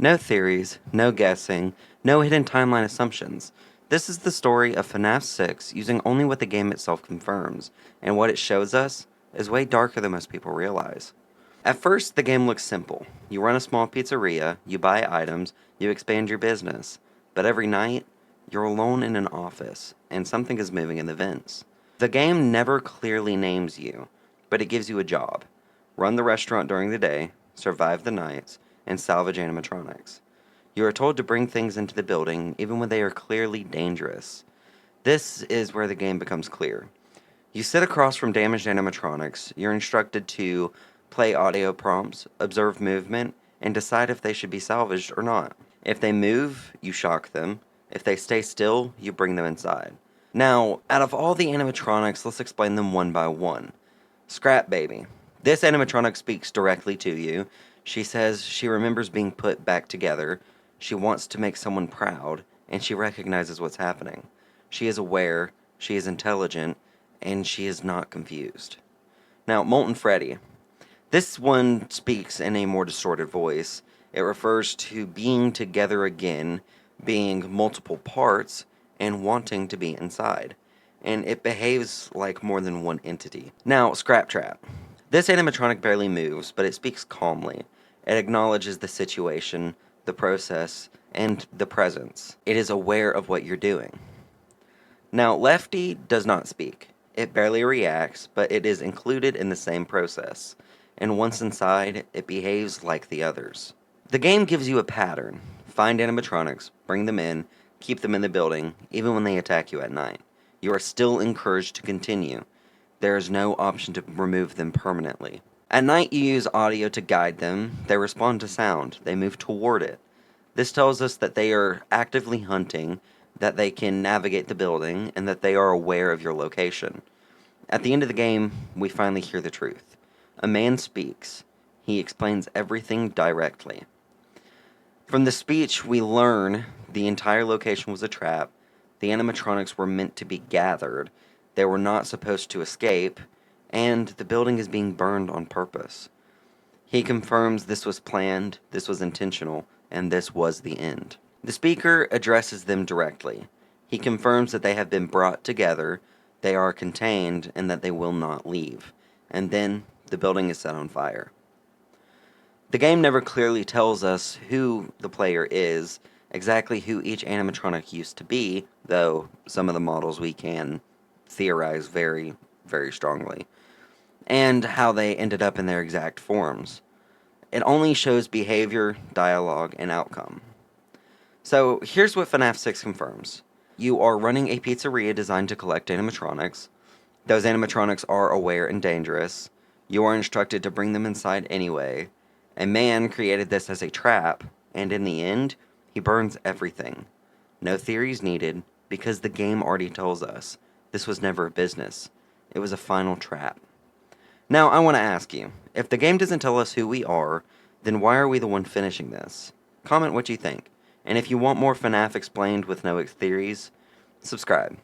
No theories, no guessing, no hidden timeline assumptions. This is the story of FNAF 6 using only what the game itself confirms, and what it shows us is way darker than most people realize. At first, the game looks simple. You run a small pizzeria, you buy items, you expand your business. But every night, you're alone in an office, and something is moving in the vents. The game never clearly names you, but it gives you a job. Run the restaurant during the day, survive the nights, and salvage animatronics. You are told to bring things into the building even when they are clearly dangerous. This is where the game becomes clear. You sit across from damaged animatronics, you're instructed to play audio prompts, observe movement, and decide if they should be salvaged or not. If they move, you shock them. If they stay still, you bring them inside. Now, out of all the animatronics, let's explain them one by one. Scrap Baby. This animatronic speaks directly to you. She says she remembers being put back together, she wants to make someone proud, and she recognizes what's happening. She is aware, she is intelligent, and she is not confused. Now, Molten Freddy. This one speaks in a more distorted voice. It refers to being together again, being multiple parts, and wanting to be inside. And it behaves like more than one entity. Now, Scrap Trap. This animatronic barely moves, but it speaks calmly. It acknowledges the situation, the process, and the presence. It is aware of what you're doing. Now, Lefty does not speak. It barely reacts, but it is included in the same process. And once inside, it behaves like the others. The game gives you a pattern. Find animatronics, bring them in, keep them in the building, even when they attack you at night. You are still encouraged to continue. There is no option to remove them permanently. At night, you use audio to guide them. They respond to sound. They move toward it. This tells us that they are actively hunting, that they can navigate the building, and that they are aware of your location. At the end of the game, we finally hear the truth. A man speaks. He explains everything directly. From the speech, we learn the entire location was a trap. The animatronics were meant to be gathered. They were not supposed to escape, and the building is being burned on purpose. He confirms this was planned, this was intentional, and this was the end. The speaker addresses them directly. He confirms that they have been brought together, they are contained, and that they will not leave. And then the building is set on fire. The game never clearly tells us who the player is, exactly who each animatronic used to be, though some of the models we can theorize very, very strongly, and how they ended up in their exact forms. It only shows behavior, dialogue, and outcome. So here's what FNAF 6 confirms. You are running a pizzeria designed to collect animatronics. Those animatronics are aware and dangerous. You are instructed to bring them inside anyway. A man created this as a trap, and in the end, he burns everything. No theories needed, because the game already tells us this was never a business. It was a final trap. Now, I want to ask you, if the game doesn't tell us who we are, then why are we the one finishing this? Comment what you think. And if you want more FNAF explained with no theories, subscribe.